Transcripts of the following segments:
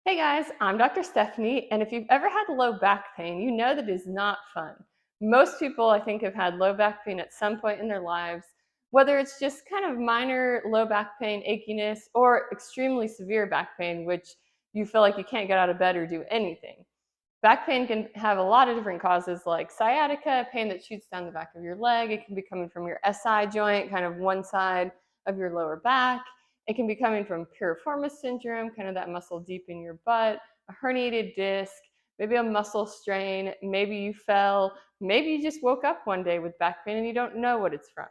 Hey guys, I'm Dr. Stephanie, and if you've ever had low back pain, you know that it is not fun. Most people, I think, have had low back pain at some point in their lives, whether it's just kind of minor low back pain, achiness, or extremely severe back pain, which you feel like you can't get out of bed or do anything. Back pain can have a lot of different causes, like sciatica, pain that shoots down the back of your leg. It can be coming from your SI joint, kind of one side of your lower back. It can be coming from piriformis syndrome, kind of that muscle deep in your butt, a herniated disc, maybe a muscle strain, maybe you fell, maybe you just woke up one day with back pain and you don't know what it's from.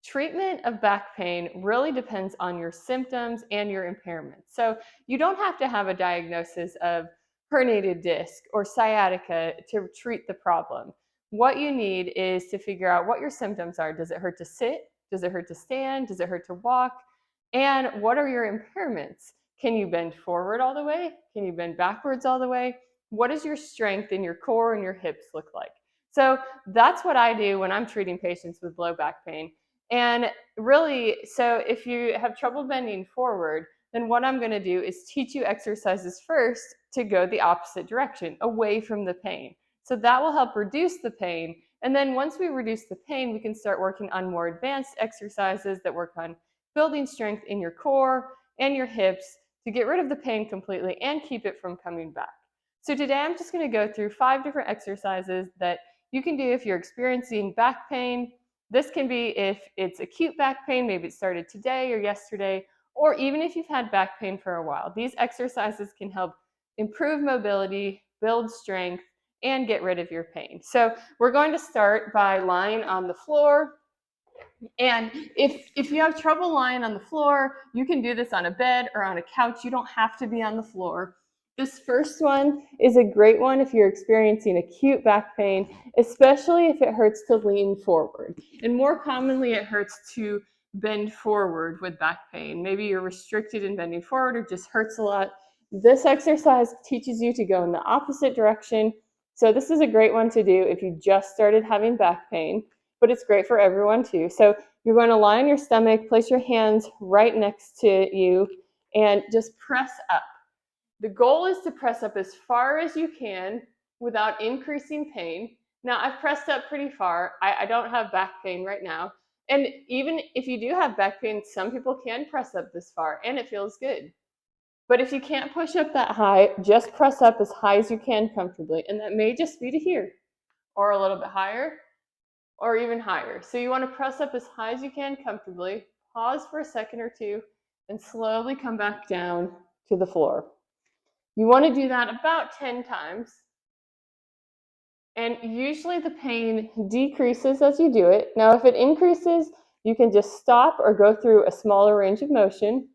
Treatment of back pain really depends on your symptoms and your impairments. So you don't have to have a diagnosis of herniated disc or sciatica to treat the problem. What you need is to figure out what your symptoms are. Does it hurt to sit? Does it hurt to stand? Does it hurt to walk? And what are your impairments? Can you bend forward all the way? Can you bend backwards all the way? What does your strength in your core and your hips look like? So that's what I do when I'm treating patients with low back pain. And really, so if you have trouble bending forward, then what I'm going to do is teach you exercises first to go the opposite direction, away from the pain. So that will help reduce the pain. And then once we reduce the pain, we can start working on more advanced exercises that work on building strength in your core and your hips to get rid of the pain completely and keep it from coming back. So today I'm just going to go through 5 different exercises that you can do if you're experiencing back pain. This can be if it's acute back pain, maybe it started today or yesterday, or even if you've had back pain for a while. These exercises can help improve mobility, build strength, and get rid of your pain. So we're going to start by lying on the floor. And if you have trouble lying on the floor, you can do this on a bed or on a couch. You don't have to be on the floor. This first one is a great one if you're experiencing acute back pain, especially if it hurts to lean forward. And more commonly, it hurts to bend forward with back pain. Maybe you're restricted in bending forward or just hurts a lot. This exercise teaches you to go in the opposite direction. So this is a great one to do if you just started having back pain, but it's great for everyone too. So you're going to lie on your stomach, place your hands right next to you, and just press up. The goal is to press up as far as you can without increasing pain. Now, I've pressed up pretty far. I don't have back pain right now. And even if you do have back pain, some people can press up this far, and it feels good. But if you can't push up that high, just press up as high as you can comfortably. And that may just be to here, or a little bit higher, or even higher. So you want to press up as high as you can comfortably, pause for a second or two, and slowly come back down to the floor. You want to do that about 10 times. And usually the pain decreases as you do it. Now, if it increases, you can just stop or go through a smaller range of motion.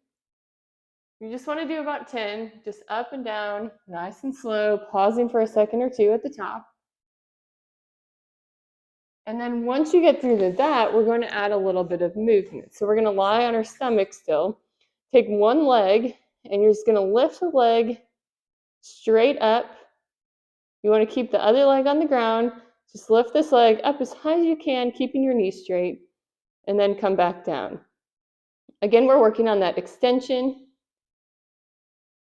You just want to do about 10, just up and down, nice and slow, pausing for a second or two at the top. And then once you get through that, we're going to add a little bit of movement. So we're going to lie on our stomach still. Take one leg, and you're just going to lift the leg straight up. You want to keep the other leg on the ground. Just lift this leg up as high as you can, keeping your knee straight, and then come back down. Again, we're working on that extension.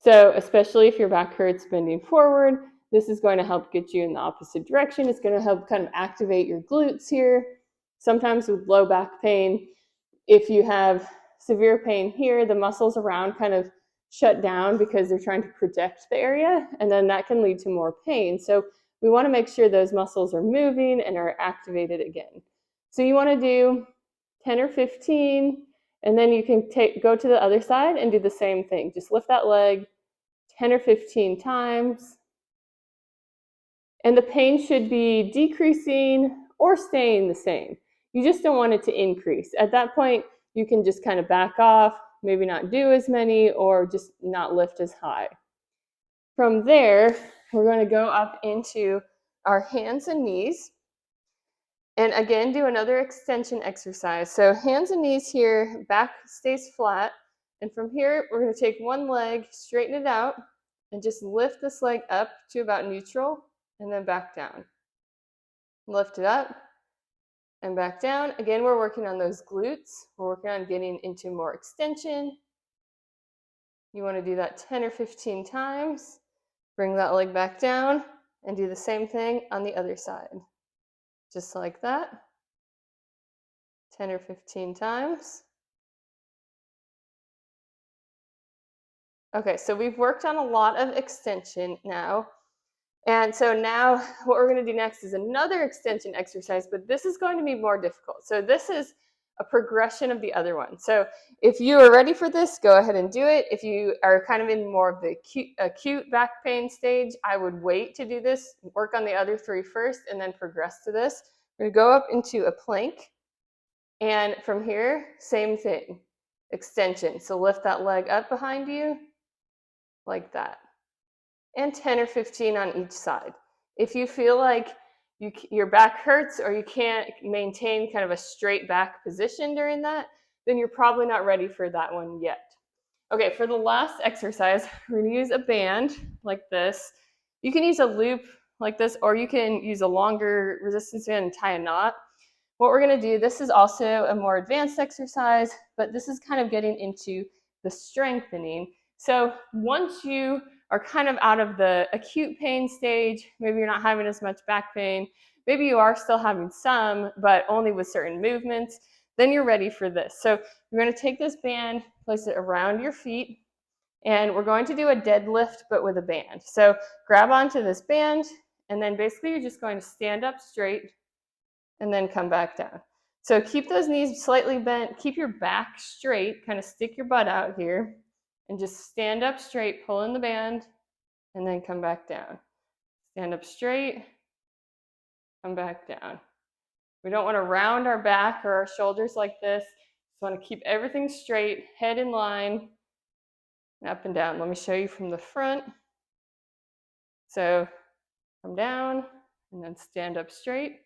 So especially if your back hurts bending forward, this is going to help get you in the opposite direction. It's going to help kind of activate your glutes here. Sometimes with low back pain, if you have severe pain here, the muscles around kind of shut down because they're trying to protect the area, and then that can lead to more pain. So we want to make sure those muscles are moving and are activated again. So you want to do 10 or 15, and then you can go to the other side and do the same thing. Just lift that leg 10 or 15 times. And the pain should be decreasing or staying the same. You just don't want it to increase. At that point, you can just kind of back off, maybe not do as many, or just not lift as high. From there, we're going to go up into our hands and knees. And again, do another extension exercise. So hands and knees here, back stays flat. And from here, we're going to take one leg, straighten it out, and just lift this leg up to about neutral, and then back down. Lift it up and back down. Again, we're working on those glutes. We're working on getting into more extension. You want to do that 10 or 15 times. Bring that leg back down and do the same thing on the other side. Just like that. 10 or 15 times. Okay, so we've worked on a lot of extension now. And so now what we're going to do next is another extension exercise, but this is going to be more difficult. So this is a progression of the other one. So if you are ready for this, go ahead and do it. If you are kind of in more of the acute back pain stage, I would wait to do this, work on the other three first, and then progress to this. We're going to go up into a plank. And from here, same thing, extension. So lift that leg up behind you like that. And 10 or 15 on each side. If you feel like your back hurts or you can't maintain kind of a straight back position during that, then you're probably not ready for that one yet. Okay, for the last exercise, we're going to use a band like this. You can use a loop like this, or you can use a longer resistance band and tie a knot. What we're going to do, this is also a more advanced exercise, but this is kind of getting into the strengthening. So once you are kind of out of the acute pain stage, maybe you're not having as much back pain, maybe you are still having some, but only with certain movements, then you're ready for this. So you're going to take this band, place it around your feet, and we're going to do a deadlift, but with a band. So grab onto this band, and then basically you're just going to stand up straight and then come back down. So keep those knees slightly bent, keep your back straight, kind of stick your butt out here, and just stand up straight, pull in the band, and then come back down. Stand up straight, come back down. We don't want to round our back or our shoulders like this. Just want to keep everything straight, head in line, up and down. Let me show you from the front. So come down, and then stand up straight.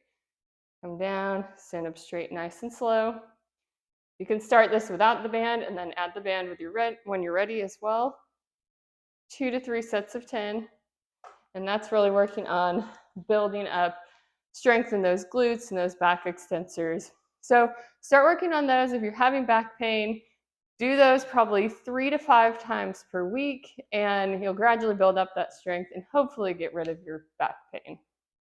Come down, stand up straight, nice and slow. You can start this without the band and then add the band with when you're ready as well. 2 to 3 sets of 10. And that's really working on building up strength in those glutes and those back extensors. So start working on those. If you're having back pain, do those probably 3 to 5 times per week, and you'll gradually build up that strength and hopefully get rid of your back pain.